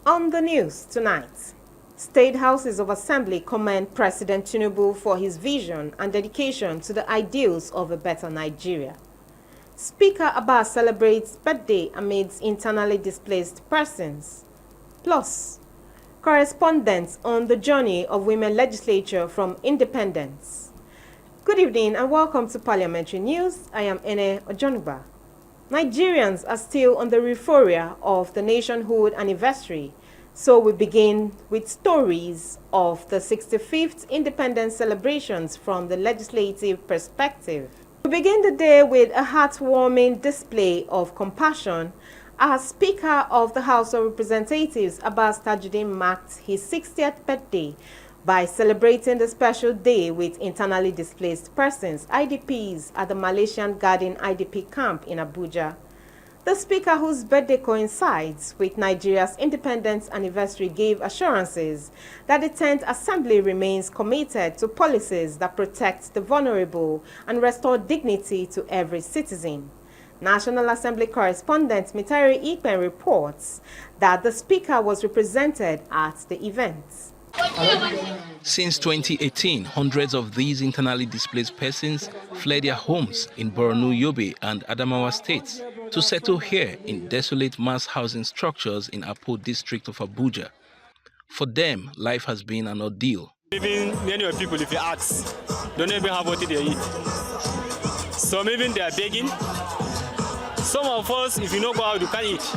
On the news tonight, State Houses of Assembly commend President Tinubu for his vision and dedication to the ideals of a better Nigeria. Speaker Abbas celebrates birthday amidst internally displaced persons. Plus, correspondence on the journey of women legislature from independence. Good evening and welcome to Parliamentary News. I am Ene Ojonuba. Nigerians are still on the euphoria of the nationhood anniversary, so we begin with stories of the 65th independence celebrations from the legislative perspective. We begin the day with a heartwarming display of compassion as Speaker of the House of Representatives Abbas Tajuddin marked his 60th birthday by celebrating the special day with internally displaced persons, IDPs, at the Malaysian Garden IDP camp in Abuja. The Speaker, whose birthday coincides with Nigeria's independence anniversary, gave assurances that the 10th Assembly remains committed to policies that protect the vulnerable and restore dignity to every citizen. National Assembly correspondent Mitari Ikpen reports that the Speaker was represented at the event. Since 2018, hundreds of these internally displaced persons fled their homes in Borno, Yobe and Adamawa states to settle here in desolate mass housing structures in Apo district of Abuja. For them, life has been an ordeal. Even many of people, if you ask, don't even have what they eat. Some even they are begging. Some of us, if you know go out, you can't eat.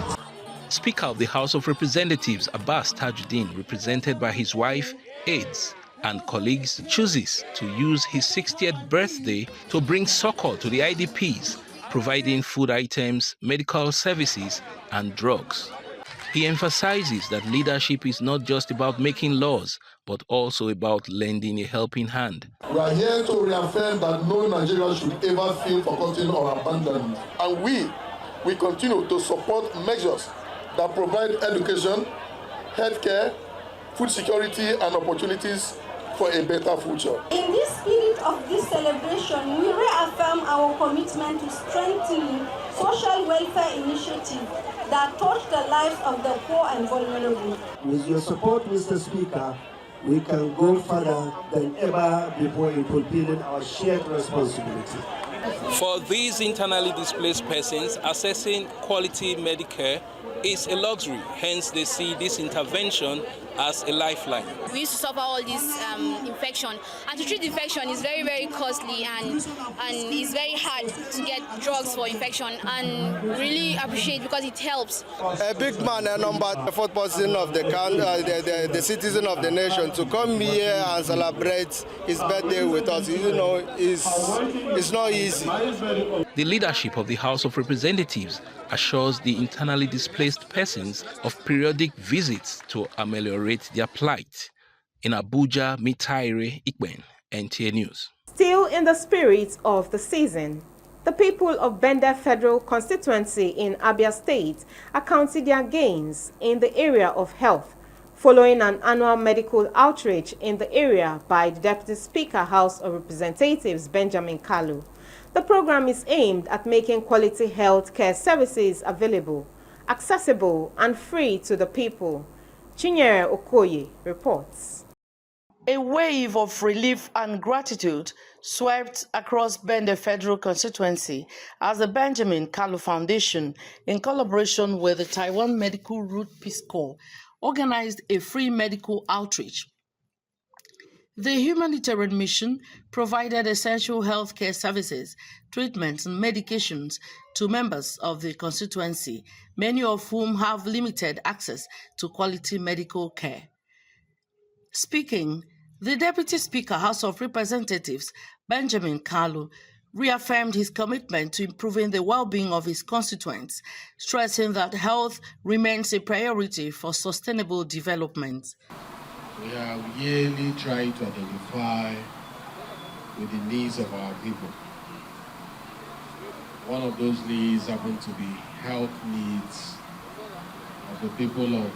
Speaker of the House of Representatives Abbas Tajuddin, represented by his wife, aides, and colleagues, chooses to use his 60th birthday to bring succor to the IDPs, providing food items, medical services, and drugs. He emphasizes that leadership is not just about making laws, but also about lending a helping hand. We are here to reaffirm that no Nigerian should ever feel forgotten or abandoned. And we continue to support measures that provide education, healthcare, food security, and opportunities for a better future. In this spirit of this celebration, we reaffirm our commitment to strengthening social welfare initiatives that touch the lives of the poor and vulnerable. With your support, Mr. Speaker, we can go further than ever before in fulfilling our shared responsibility. For these internally displaced persons, accessing quality Medicare is a luxury, hence they see this intervention as a lifeline. We used to suffer all this infection, and to treat infection is very, very costly and it's very hard to get drugs for infection, and really appreciate because it helps. A big man, a number 4th person of the citizen of the nation, to come here and celebrate his birthday with us, it's not easy. The leadership of the House of Representatives assures the internally displaced persons of periodic visits to ameliorate their plight. In Abuja, Mitari Ikpen, NTA News. Still in the spirit of the season, the people of Bender Federal Constituency in Abia State are counting their gains in the area of health following an annual medical outreach in the area by the Deputy Speaker, House of Representatives, Benjamin Kalu. The program is aimed at making quality health care services available, accessible, and free to the people. Chinyere Okoye reports. A wave of relief and gratitude swept across Bender Federal Constituency as the Benjamin Kalu Foundation, in collaboration with the Taiwan Medical Route Peace Corps, organized a free medical outreach. The humanitarian mission provided essential healthcare services, treatments, and medications to members of the constituency, many of whom have limited access to quality medical care. Speaking, the Deputy Speaker, House of Representatives, Benjamin Kalu, reaffirmed his commitment to improving the well-being of his constituents, stressing that health remains a priority for sustainable development. We are really trying to identify with the needs of our people. One of those needs happen to be health needs of the people of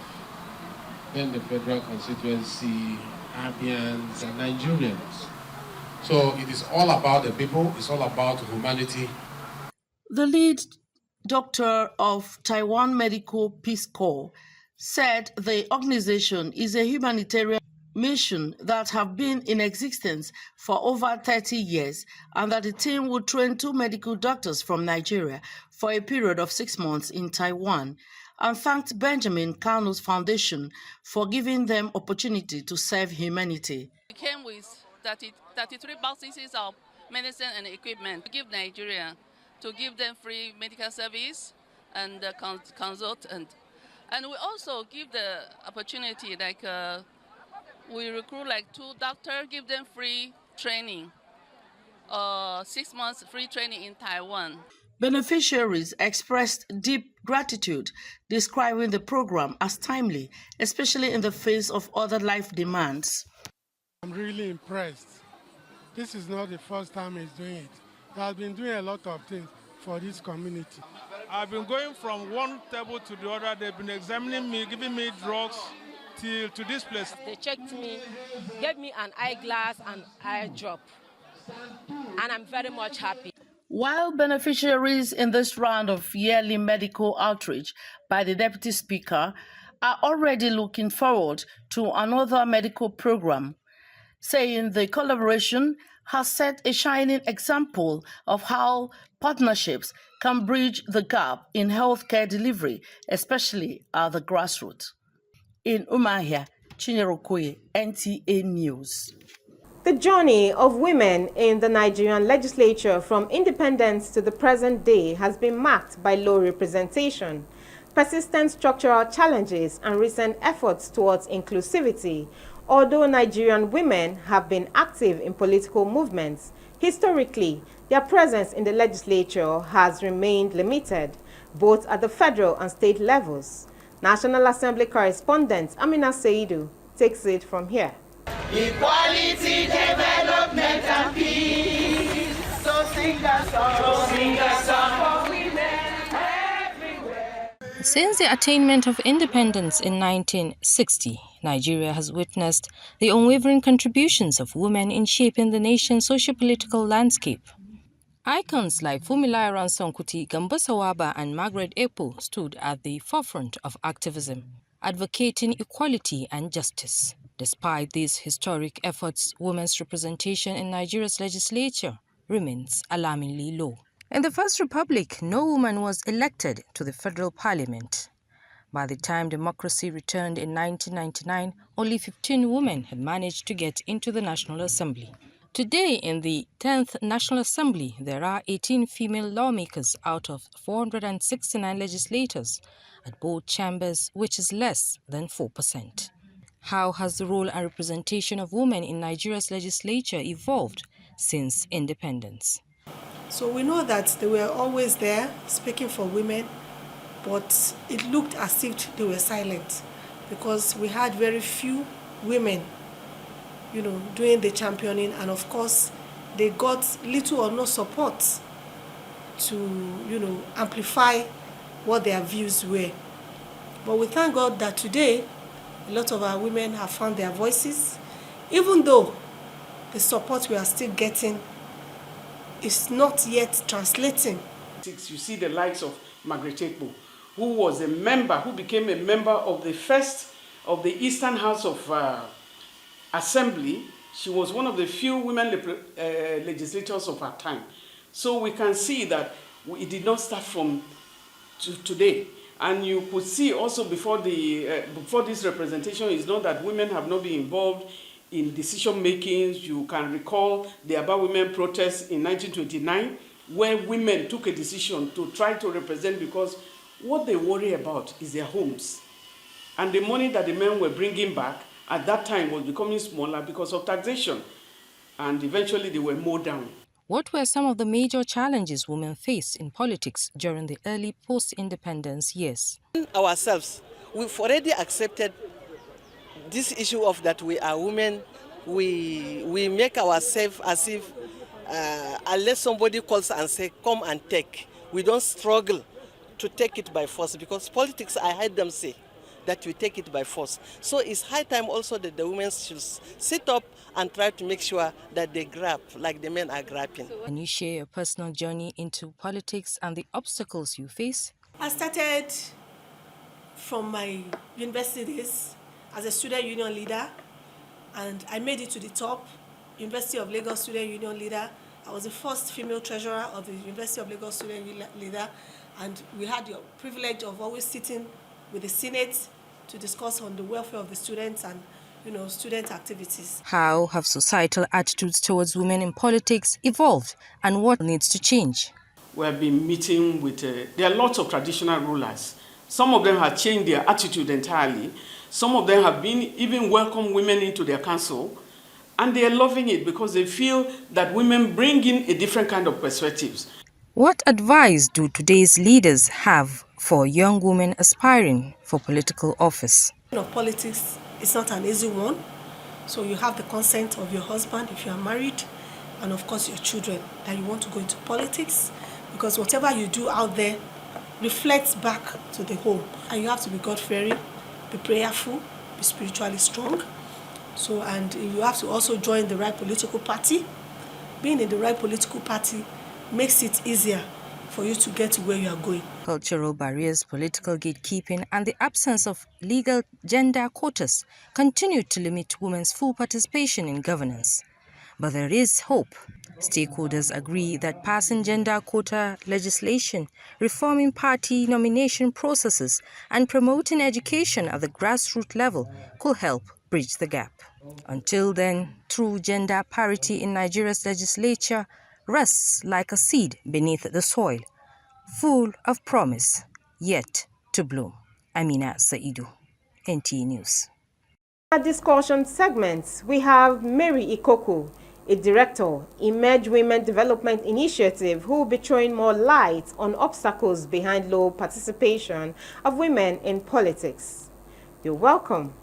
the Federal Constituency, Abians, and Nigerians. So it is all about the people, it's all about humanity. The lead doctor of Taiwan Medical Peace Corps said the organization is a humanitarian mission that have been in existence for over 30 years and that the team would train 2 medical doctors from Nigeria for a period of 6 months in Taiwan, and thanked Benjamin Kanu's foundation for giving them opportunity to serve humanity. We came with 33 boxes of medicine and equipment to give Nigeria, to give them free medical service and consultant. And we also give the opportunity, like we recruit like 2 doctors, give them free training, 6 months free training in Taiwan. Beneficiaries expressed deep gratitude, describing the program as timely, especially in the face of other life demands. I'm really impressed. This is not the first time he's doing it. He has been doing a lot of things for this community. I've been going from one table to the other. They've been examining me, giving me drugs till to this place. They checked me, gave me an eyeglass and eye drop, and I'm very much happy. While beneficiaries in this round of yearly medical outreach by the Deputy Speaker are already looking forward to another medical program, saying the collaboration has set a shining example of how partnerships can bridge the gap in healthcare delivery, especially at the grassroots. In Umuahia, Chinyere Okoye, NTA News. The journey of women in the Nigerian legislature from independence to the present day has been marked by low representation, persistent structural challenges, and recent efforts towards inclusivity. Although Nigerian women have been active in political movements, historically, their presence in the legislature has remained limited, both at the federal and state levels. National Assembly correspondent Amina Seidu takes it from here. Equality, development, and peace. So sing that song for women everywhere. Since the attainment of independence in 1960, Nigeria has witnessed the unwavering contributions of women in shaping the nation's socio-political landscape. Icons like Funmilayo Ransome-Kuti, Gambo Sawaba, and Margaret Ekpo stood at the forefront of activism, advocating equality and justice. Despite these historic efforts, women's representation in Nigeria's legislature remains alarmingly low. In the First Republic, no woman was elected to the federal parliament. By the time democracy returned in 1999, only 15 women had managed to get into the National Assembly. Today, in the 10th National Assembly, there are 18 female lawmakers out of 469 legislators at both chambers, which is less than 4%. How has the role and representation of women in Nigeria's legislature evolved since independence? So we know that they were always there speaking for women, but it looked as if they were silent because we had very few women, doing the championing, and of course they got little or no support to, amplify what their views were. But we thank God that today a lot of our women have found their voices, even though the support we are still getting is not yet translating. You see the likes of Margaret Ekpo, who became a member of the first of the Eastern House of Assembly. She was one of the few women legislators of her time. So we can see that it did not start from today. And you could see also before this representation is not that women have not been involved in decision making. You can recall the Aba Women protests in 1929, where women took a decision to try to represent, because what they worry about is their homes. And the money that the men were bringing back at that time was becoming smaller because of taxation. And eventually they were mowed down. What were some of the major challenges women faced in politics during the early post-independence years? Ourselves, we've already accepted this issue of that we are women. We make ourselves as if unless somebody calls and say, come and take, we don't struggle to take it by force, because politics, I heard them say that we take it by force. So it's high time also that the women should sit up and try to make sure that they grab like the men are grabbing. Can you share your personal journey into politics and the obstacles you face? I started from my university days as a student union leader, and I made it to the top, University of Lagos Student Union leader. I was the first female treasurer of the University of Lagos Student leader, and we had the privilege of always sitting with the Senate to discuss on the welfare of the students and student activities. How have societal attitudes towards women in politics evolved, and what needs to change? We have been meeting with, there are lots of traditional rulers. Some of them have changed their attitude entirely. Some of them have been even welcome women into their council, and they are loving it because they feel that women bring in a different kind of perspectives. What advice do today's leaders have for young women aspiring for political office? Politics is not an easy one, so you have the consent of your husband if you are married, and of course your children, that you want to go into politics, because whatever you do out there reflects back to the home, and you have to be God-fearing, be prayerful, be spiritually strong. So, and you have to also join the right political party. Being in the right political party makes it easier for you to get to where you are going. Cultural barriers, political gatekeeping, and the absence of legal gender quotas continue to limit women's full participation in governance. But there is hope. Stakeholders agree that passing gender quota legislation, reforming party nomination processes, and promoting education at the grassroots level could help bridge the gap. Until then, true gender parity in Nigeria's legislature rests like a seed beneath the soil, full of promise, yet to bloom. Amina Saidu, NTA News. At discussion segments, we have Mary Ikoku, a director, Emerge Women Development Initiative, who will be throwing more light on obstacles behind low participation of women in politics. You're welcome.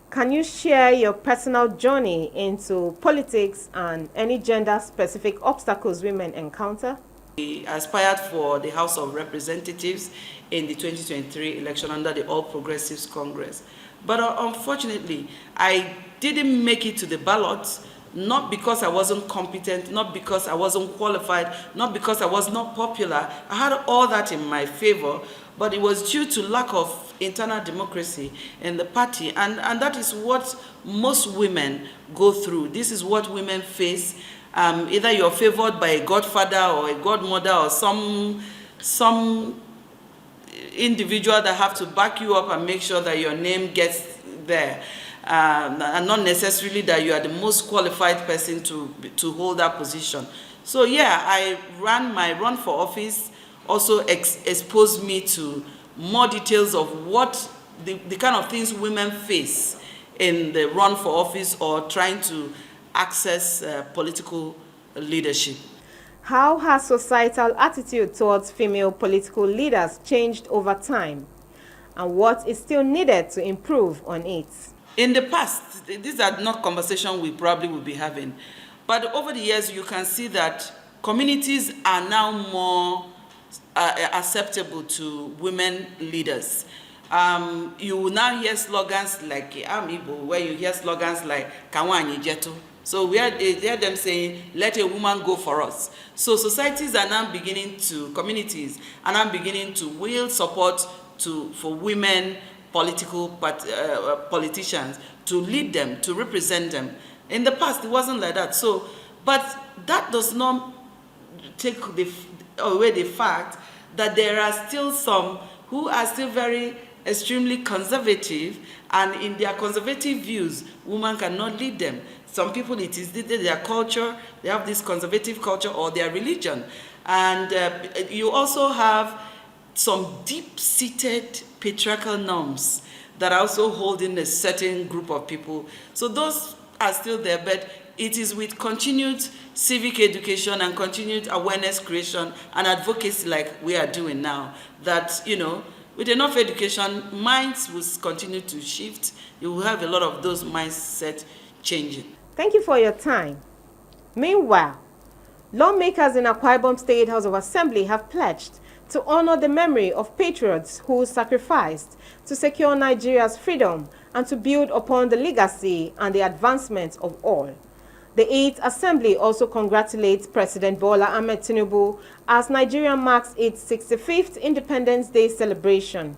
Can you share your personal journey into politics and any gender-specific obstacles women encounter? We aspired for the House of Representatives in the 2023 election under the All Progressives Congress. But unfortunately, I didn't make it to the ballot, not because I wasn't competent, not because I wasn't qualified, not because I was not popular. I had all that in my favor, but it was due to lack of internal democracy in the party. And that is what most women go through. This is what women face. Either you're favored by a godfather or a godmother or some individual that have to back you up and make sure that your name gets there. And not necessarily that you are the most qualified person to hold that position. So yeah, my run for office also exposed me to more details of what the kind of things women face in the run for office or trying to access political leadership. How has societal attitude towards female political leaders changed over time? And what is still needed to improve on it? In the past, these are not conversations we probably will be having, but over the years you can see that communities are now more acceptable to women leaders. You will now hear slogans like Amibo, where you hear slogans like Kawani Jeto. So we hear them saying, let a woman go for us. So societies are now communities are now beginning to wield support for women politicians, to lead them, to represent them. In the past, it wasn't like that. So, but that does not take away the fact that there are still some who are still very extremely conservative, and in their conservative views, women cannot lead them. Some people, it is their culture, they have this conservative culture, or their religion. And you also have some deep-seated patriarchal norms that are also holding a certain group of people. So those are still there, but it is with continued civic education and continued awareness creation and advocacy like we are doing now that, with enough education, minds will continue to shift. You will have a lot of those mindsets changing. Thank you for your time. Meanwhile, lawmakers in Akwa Ibom State House of Assembly have pledged to honor the memory of patriots who sacrificed to secure Nigeria's freedom and to build upon the legacy and the advancement of all. The 8th Assembly also congratulates President Bola Ahmed Tinubu as Nigeria marks its 65th Independence Day celebration.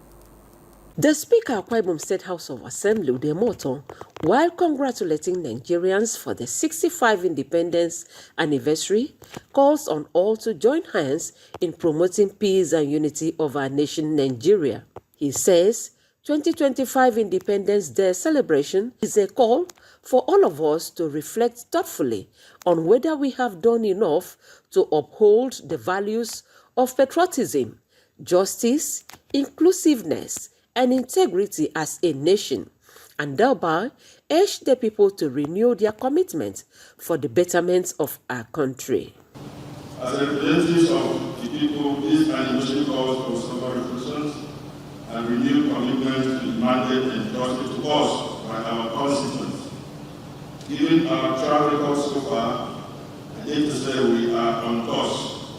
The Speaker of Akwa Ibom State House of Assembly, Udemoto, while congratulating Nigerians for the 65th independence anniversary, calls on all to join hands in promoting peace and unity of our nation, Nigeria. He says 2025 Independence Day celebration is a call for all of us to reflect thoughtfully on whether we have done enough to uphold the values of patriotism, justice, inclusiveness, and integrity as a nation, and thereby urge the people to renew their commitment for the betterment of our country. As representatives of the people, this anniversary calls for sober reflections and renewed commitment to the mandate entrusted to us by our constituents. Given our track record so far, I hate to say we are on course,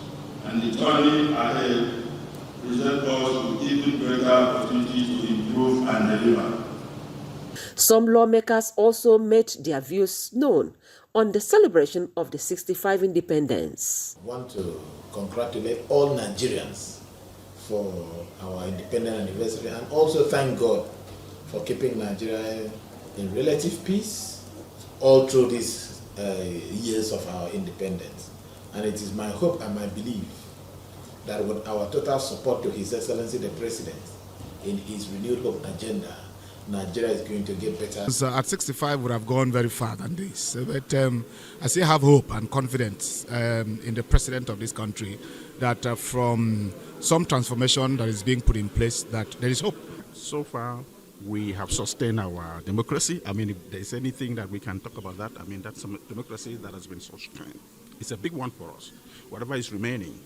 and the journey ahead presents us with even greater opportunities to improve and deliver. Some lawmakers also made their views known on the celebration of the 65th independence. I want to congratulate all Nigerians for our independence anniversary and also thank God for keeping Nigeria in relative peace all through these years of our independence. And it is my hope and my belief that with our total support to His Excellency the President in his renewed hope agenda, Nigeria is going to get better. So at 65 would have gone very far than this, but I still have hope and confidence in the President of this country that from some transformation that is being put in place, that there is hope. So far, we have sustained our democracy. I mean, if there's anything that we can talk about that, I mean, that's some democracy that has been sustained. It's a big one for us. Whatever is remaining,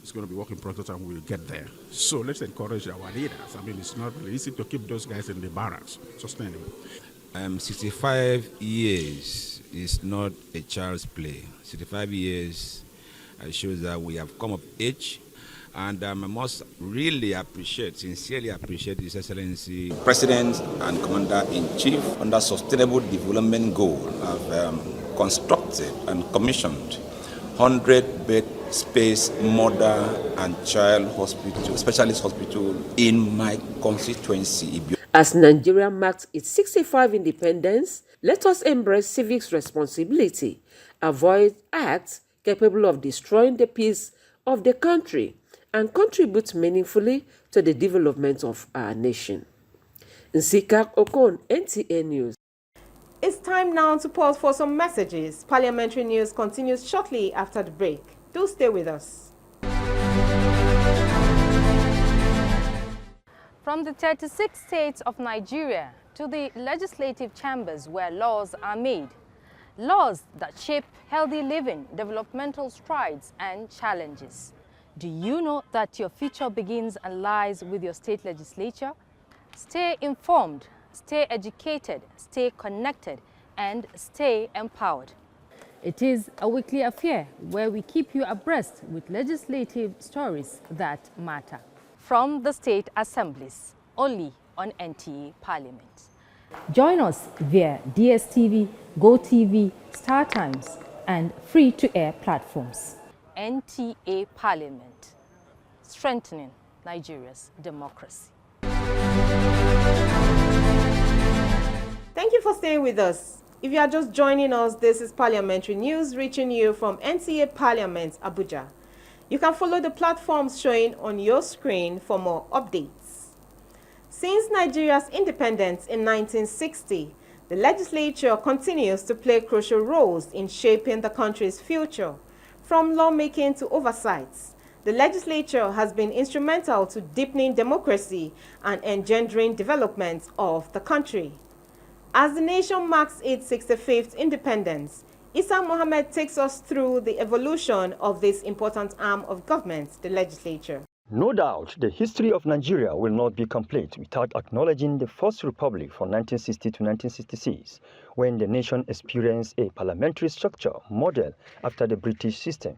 it's going to be work in progress and we'll get there. So let's encourage our leaders. I mean, it's not really easy to keep those guys in the barracks, sustainable. 65 years is not a child's play. 65 years shows that we have come of age. And I must really appreciate, sincerely appreciate His Excellency President and Commander-in-Chief under Sustainable Development Goal have constructed and commissioned 100-bed space mother and child hospital, specialist hospital in my constituency. As Nigeria marks its 65th independence, let us embrace civic responsibility, avoid acts capable of destroying the peace of the country, and contribute meaningfully to the development of our nation. Nsikak Okon, NTA News. It's time now to pause for some messages. Parliamentary news continues shortly after the break. Do stay with us. From the 36 states of Nigeria to the legislative chambers where laws are made, laws that shape healthy living, developmental strides, and challenges. Do you know that your future begins and lies with your state legislature? Stay informed, stay educated, stay connected, and stay empowered. It is a weekly affair where we keep you abreast with legislative stories that matter. From the state assemblies, only on NTA Parliament. Join us via DSTV, GoTV, StarTimes, and free-to-air platforms. NTA Parliament, strengthening Nigeria's democracy. Thank you for staying with us. If you are just joining us, this is Parliamentary News reaching you from NTA Parliament, Abuja. You can follow the platforms showing on your screen for more updates. Since Nigeria's independence in 1960, the legislature continues to play crucial roles in shaping the country's future. From lawmaking to oversights, the legislature has been instrumental to deepening democracy and engendering development of the country. As the nation marks its 65th independence, Issa Mohammed takes us through the evolution of this important arm of government, the legislature. No doubt, the history of Nigeria will not be complete without acknowledging the First Republic from 1960 to 1966, when the nation experienced a parliamentary structure modeled after the British system.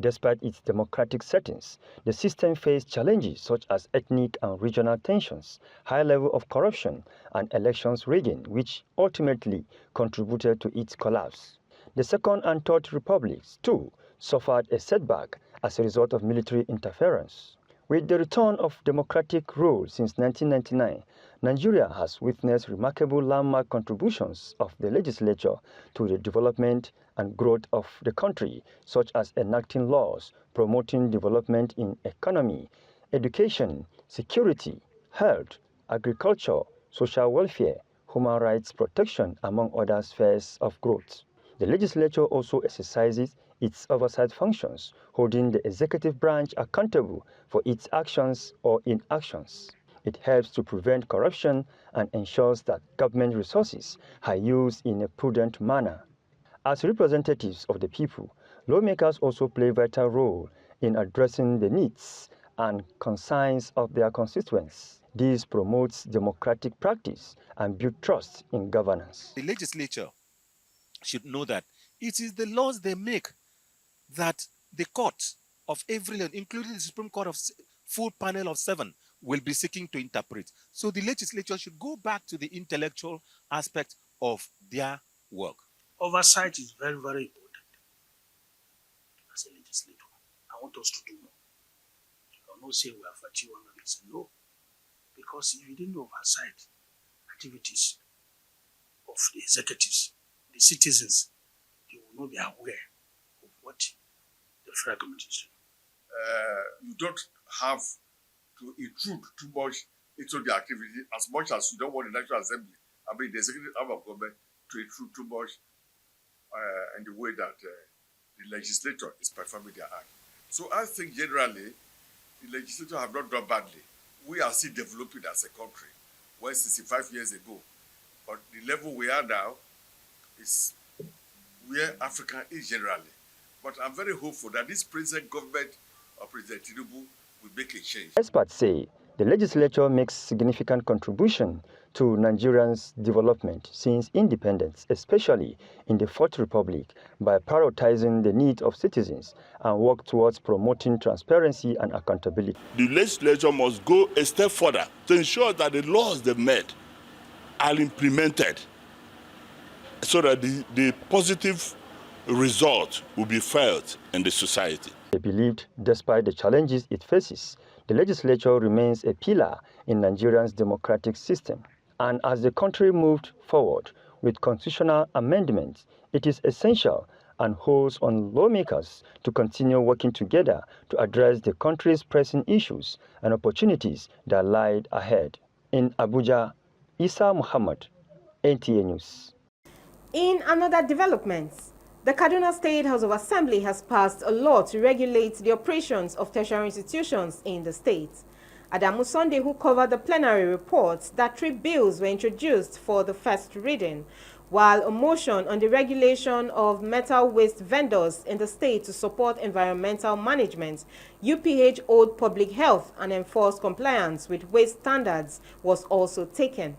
Despite its democratic settings, the system faced challenges such as ethnic and regional tensions, high level of corruption, and elections rigging, which ultimately contributed to its collapse. The Second and Third Republics, too, suffered a setback as a result of military interference. With the return of democratic rule since 1999, Nigeria has witnessed remarkable landmark contributions of the legislature to the development and growth of the country, such as enacting laws, promoting development in economy, education, security, health, agriculture, social welfare, human rights protection, among other spheres of growth. The legislature also exercises its oversight functions, holding the executive branch accountable for its actions or inactions. It helps to prevent corruption and ensures that government resources are used in a prudent manner. As representatives of the people, lawmakers also play a vital role in addressing the needs and concerns of their constituents. This promotes democratic practice and builds trust in governance. The legislature should know that it is the laws they make that the court of every land, including the Supreme Court of full panel of 7, will be seeking to interpret. So the legislature should go back to the intellectual aspect of their work. Oversight is very, very important as a legislator. I want us to do more. I will not say we have achieved 100%, no. Because if you didn't oversight activities of the executives, the citizens, they will not be aware of what the federal government is doing. You don't have to intrude too much into the activity as much as you don't want the National Assembly, the executive arm of government, to intrude too much in the way that the legislature is performing their act. So I think generally, the legislature have not done badly. We are still developing as a country, where 65 years ago. But the level we are now is where Africa is generally. But I'm very hopeful that this present government of President Tinubu will make a change. Experts say the legislature makes significant contribution to Nigerians' development since independence, especially in the Fourth Republic, by prioritizing the needs of citizens and work towards promoting transparency and accountability. The legislature must go a step further to ensure that the laws they've made are implemented so that the positive result will be felt in the society. They believed, despite the challenges it faces, the legislature remains a pillar in Nigeria's democratic system. And as the country moved forward with constitutional amendments, it is essential and holds on lawmakers to continue working together to address the country's pressing issues and opportunities that lie ahead. In Abuja, Isa Muhammad, NTA News. In another development, the Kaduna State House of Assembly has passed a law to regulate the operations of tertiary institutions in the state. Adamu Sunday, who covered the plenary, reports that 3 bills were introduced for the first reading, while a motion on the regulation of metal waste vendors in the state to support environmental management, UPH owed public health and enforce compliance with waste standards was also taken.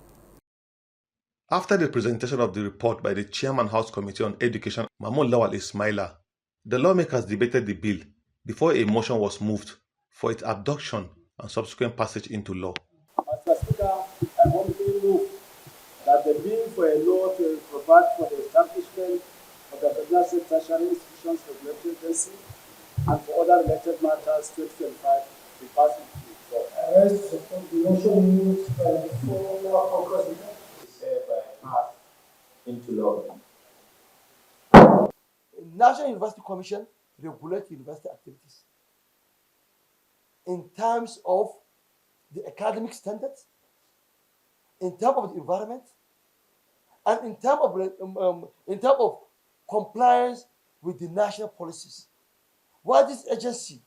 After the presentation of the report by the Chairman House Committee on Education, Mahmoud Lawal Ismaila, the lawmakers debated the bill before a motion was moved for its adoption and subsequent passage into law. Mr. Speaker, I humbly move that the bill for a law to provide for the establishment of the Kaduna State Tertiary Institutions Regulatory Agency and for other related matters 2025 be passed into law. I urge to support the motion moved by the former Congress leader. Into law. The National University Commission regulates university activities in terms of the academic standards, in terms of the environment, and in terms of compliance with the national policies. While this agency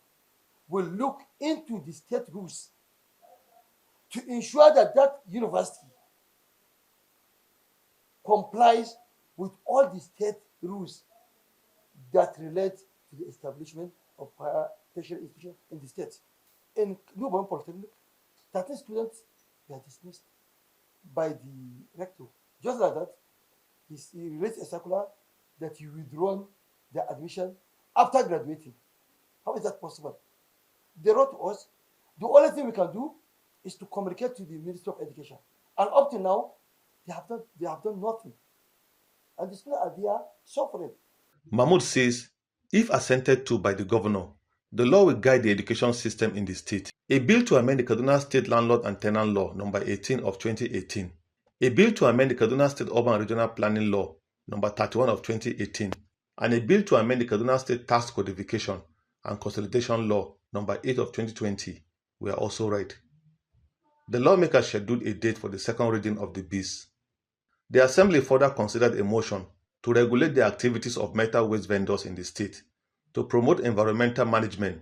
will look into the state rules to ensure that that university complies with all the state rules that relate to the establishment of higher tertiary institutions in the state. In New Born Polytechnic, 13 students were dismissed by the rector. Just like that, he released a circular that he withdrawn their admission after graduating. How is that possible? They wrote to us. The only thing we can do is to communicate to the Ministry of Education. And up to now, they have done nothing. And the students are there suffering. Mahmoud says, if assented to by the governor, The law will guide the education system in the state. A bill to amend the Kaduna State Landlord and Tenant Law number 18 of 2018. A bill to amend the Kaduna State Urban and Regional Planning Law number 31 of 2018. And a bill to amend the Kaduna State Tax Codification and Consolidation Law number 8 of 2020 were also read. The lawmakers scheduled a date for the second reading of the bills. The Assembly further considered a motion to regulate the activities of metal waste vendors in the state, to promote environmental management,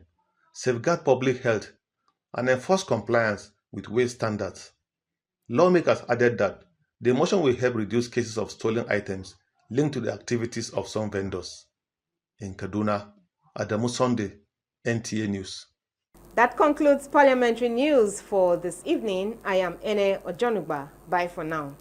safeguard public health, and enforce compliance with waste standards. Lawmakers added that the motion will help reduce cases of stolen items linked to the activities of some vendors. In Kaduna, Adamu Sunday, NTA News. That concludes parliamentary news for this evening. I am Ene Ojonuba. Bye for now.